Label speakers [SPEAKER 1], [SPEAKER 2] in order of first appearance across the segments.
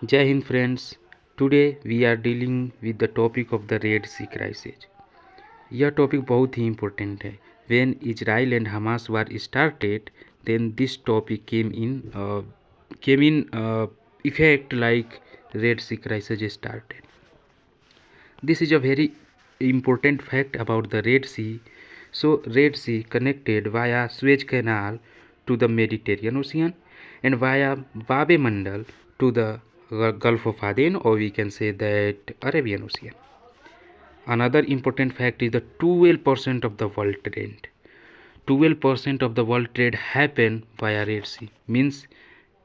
[SPEAKER 1] Jai Hind friends, today we are dealing with the topic of the Red Sea crisis. यह topic बहुत ही important है. When Israel and Hamas war started, then this topic came in effect like Red Sea crisis started. This is a very important fact about the Red Sea. So Red Sea connected via Suez Canal to the Mediterranean Ocean and via Bab el Mandab to the Gulf of Aden, or we can say that Arabian Ocean. Another important fact is the 12% of the world trade. 12% of the world trade happen via Red Sea. Means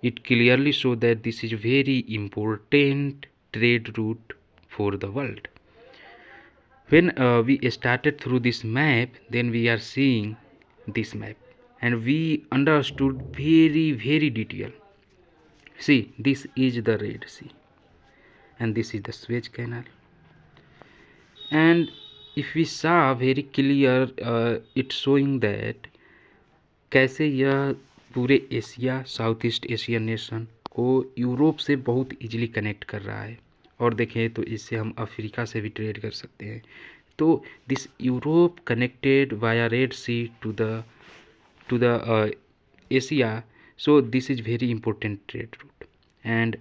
[SPEAKER 1] it clearly shows that this is very important trade route for the world. When we started through this map, then we are seeing this map and we understood very detail. See, this is the Red Sea and this is the Suez Canal, and if we saw very clear, it's showing that कैसे यह पूरे Asia, south east Asian nation को Europe से बहुत easily connect कर रहा है. और देखें तो इससे हम अफ्रीका से भी ट्रेड कर सकते हैं. तो this Europe connected via Red Sea to the Asia. So this is very important trade route. And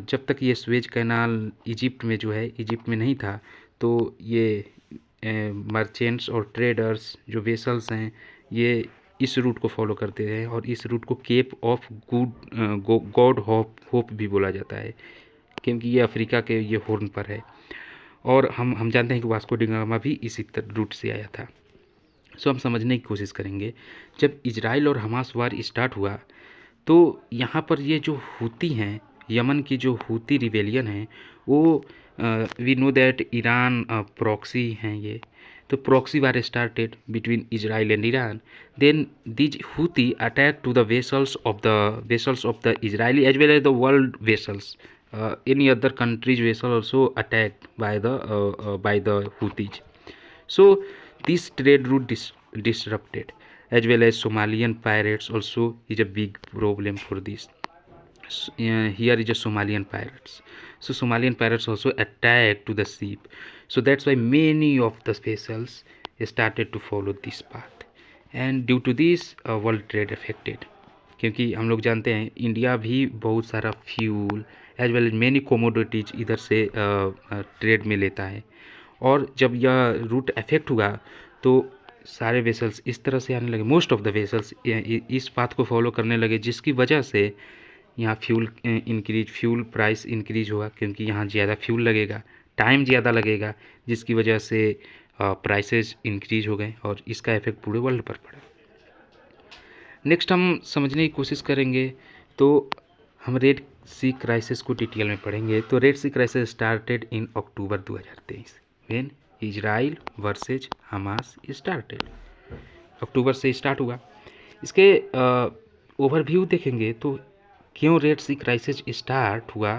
[SPEAKER 1] जब तक ये स्वेज कैनाल इजिप्ट में जो है, इजिप्ट में नहीं था, तो ये मर्चेंट्स और ट्रेडर्स जो वेसल्स हैं ये इस रूट को फॉलो करते हैं. और इस रूट को केप ऑफ गॉड होप भी बोला जाता है, क्योंकि ये अफ्रीका के ये हॉर्न पर है. और हम जानते हैं कि वास्को डी गामा भी इसी रूट से आया था. सो हम समझने की कोशिश करेंगे. जब इजराइल और हमास वार स्टार्ट हुआ तो यहाँ पर ये जो हूती हैं, यमन की जो हूती रिबेलियन है, वो we know that Iran proxy हैं ये. तो proxy war started between Israel and Iran. Then these Houthi attack to the vessels of the Israeli as well as the world vessels. any other country's vessel also attacked by the Houthis. So this trade route disrupted, as well as Somalian pirates also is a big problem for this. Here is a Somalian pirates. So Somalian pirates also attacked to the ship. So that's why many of the vessels started to follow this path, and due to this world trade affected. क्योंकि हम लोग जानते हैं India भी बहुत सारा fuel as well as many commodities इधर से ट्रेड में लेता है. और जब यह रूट अफेक्ट हुआ तो सारे वेसल्स इस तरह से आने लगे. मोस्ट ऑफ द वेसल्स इस पाथ को फॉलो करने लगे, जिसकी वजह से यहाँ फ्यूल प्राइस इंक्रीज हुआ, क्योंकि यहाँ ज़्यादा फ्यूल लगेगा, टाइम ज़्यादा लगेगा, जिसकी वजह से प्राइसेस इंक्रीज हो गए और इसका इफेक्ट पूरे वर्ल्ड पर पड़ा. नेक्स्ट हम समझने की कोशिश करेंगे तो हम रेड सी क्राइसिस को डिटेल में पढ़ेंगे. तो Red Sea crisis started in October 2023 when Israel versus Hamas started. अक्टूबर से स्टार्ट हुआ. इसके ओवरव्यू देखेंगे तो क्यों रेड सी क्राइसिस स्टार्ट हुआ,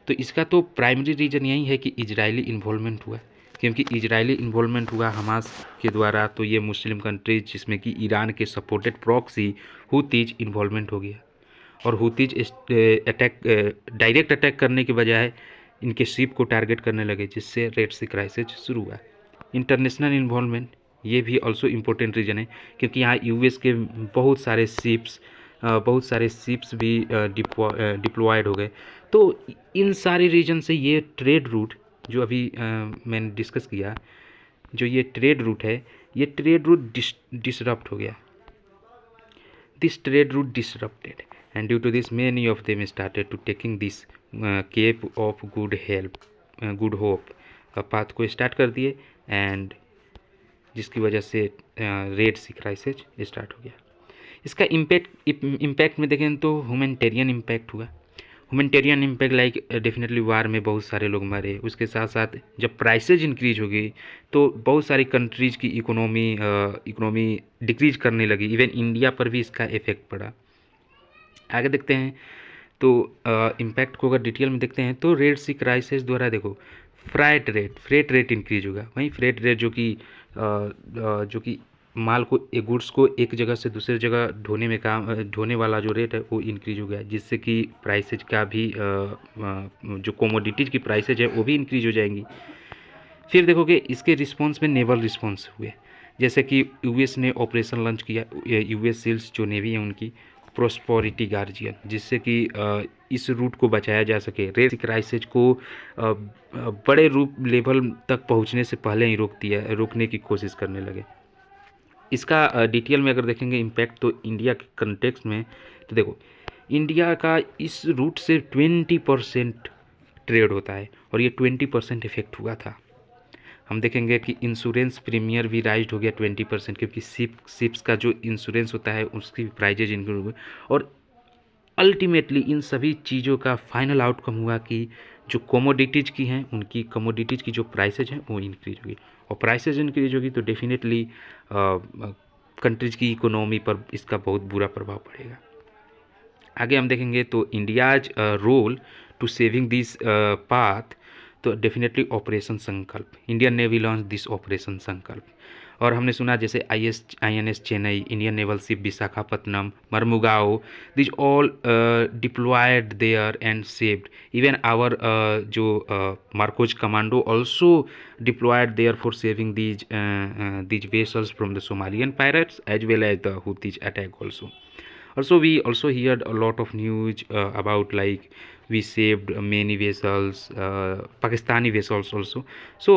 [SPEAKER 1] तो इसका तो प्राइमरी रीज़न यही है कि इजरायली इन्वॉल्वमेंट हुआ. क्योंकि इजरायली इन्वॉल्वमेंट हुआ हमास के द्वारा, तो ये मुस्लिम कंट्रीज जिसमें कि ईरान के सपोर्टेड प्रॉक्सी हूतीज इन्वॉल्वमेंट हो गया. और हूतीज डायरेक्ट अटैक करने के बजाय इनके शिप को टारगेट करने लगे, जिससे रेड सी क्राइसिस शुरू हुआ. इंटरनेशनल इन्वॉल्वमेंट ये भी ऑल्सो इम्पोर्टेंट रीज़न है, क्योंकि यहाँ यूएस के बहुत सारे शिप्स भी डिप्लॉयड हो गए. तो इन सारे रीजन से ये ट्रेड रूट जो अभी मैंने डिस्कस किया, जो ये ट्रेड रूट है, ये ट्रेड रूट डिसरप्ट हो गया. This trade route disrupted and due to this many of them started to taking this Cape of Good Hope path को स्टार्ट कर दिए, एंड जिसकी वजह से रेड सी क्राइसिस स्टार्ट हो गया. इसका इम्पैक्ट में देखें तो ह्यूमैनिटेरियन इम्पैक्ट हुआ. ह्यूमैनिटेरियन इम्पैक्ट लाइक डेफिनेटली वार में बहुत सारे लोग मरे. उसके साथ साथ जब प्राइसेज इंक्रीज हो गई तो बहुत सारी कंट्रीज की इकोनॉमी डिक्रीज करने लगी. इवन इंडिया पर भी इसका इफेक्ट पड़ा. आगे देखते हैं तो इम्पैक्ट को अगर डिटेल में देखते हैं तो रेड सी क्राइसिस द्वारा देखो फ्रेट रेट इंक्रीज होगा. वहीं फ्रेट रेट जो कि माल को गुड्स को एक जगह से दूसरी जगह ढोने वाला जो रेट है वो इंक्रीज हो गया, जिससे कि प्राइसेज का भी जो कोमोडिटीज़ की प्राइसेज है वो भी इंक्रीज हो जाएंगी। फिर देखोगे इसके रिस्पॉन्स में नेवल रिस्पॉन्स हुए, जैसे कि यूएस ने ऑपरेशन लॉन्च किया, यूएस सील्स जो नेवी है उनकी प्रोस्पेरिटी गार्जियन, जिससे कि इस रूट को बचाया जा सके, रेड सी क्राइसिस को बड़े रूप लेवल तक पहुंचने से पहले ही रोकने की कोशिश करने लगे। इसका डिटेल में अगर देखेंगे इम्पैक्ट तो इंडिया के कंटेक्स्ट में, तो देखो इंडिया का इस रूट से 20% ट्रेड होता है और ये 20% इफेक्ट हुआ था। हम देखेंगे कि इंश्योरेंस प्रीमियर भी राइज हो गया 20%, क्योंकि शिप्स का जो इंश्योरेंस होता है उसकी प्राइजेज इंक्रीज हुए, और अल्टीमेटली इन सभी चीज़ों का फाइनल आउटकम हुआ कि जो कमोडिटीज़ की हैं उनकी कमोडिटीज़ की जो प्राइसेज हैं वो इंक्रीज होगी, और प्राइसेज इंक्रीज होगी तो डेफिनेटली कंट्रीज की इकोनॉमी पर इसका बहुत बुरा प्रभाव पड़ेगा। आगे हम देखेंगे तो India's role to saving this path, तो definitely operation Sankalp, Indian Navy launch this operation Sankalp. और हमने सुना जैसे INS Chennai, Indian naval ship Visakhapatnam, Mormugao, this all deployed there and saved, even our जो MARCOS commando also deployed there for saving these vessels from the Somalian pirates as well as the Houthis attack also. Also we also heard a lot of news about like we saved many vessels, Pakistani vessels also. So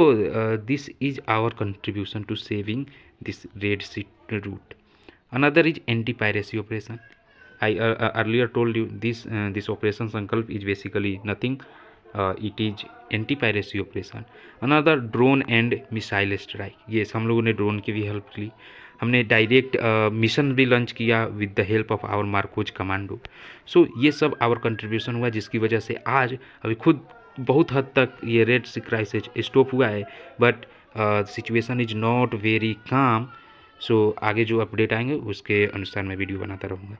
[SPEAKER 1] this is our contribution to saving this Red Sea route. Another is anti-piracy operation. I earlier told you this operation Sankalp is basically nothing. It is anti-piracy operation. Another drone and missile strike. Yes, हम लोगों ने drone की भी help ली, हमने direct mission भी launch किया with the help of our MARCOS commando. So ये सब आवर कंट्रीब्यूशन हुआ, जिसकी वजह से आज अभी खुद बहुत हद तक ये रेड सी क्राइसिस स्टॉप हुआ है, but situation is not very calm. So आगे जो अपडेट आएंगे उसके अनुसार मैं वीडियो बनाता रहूँगा।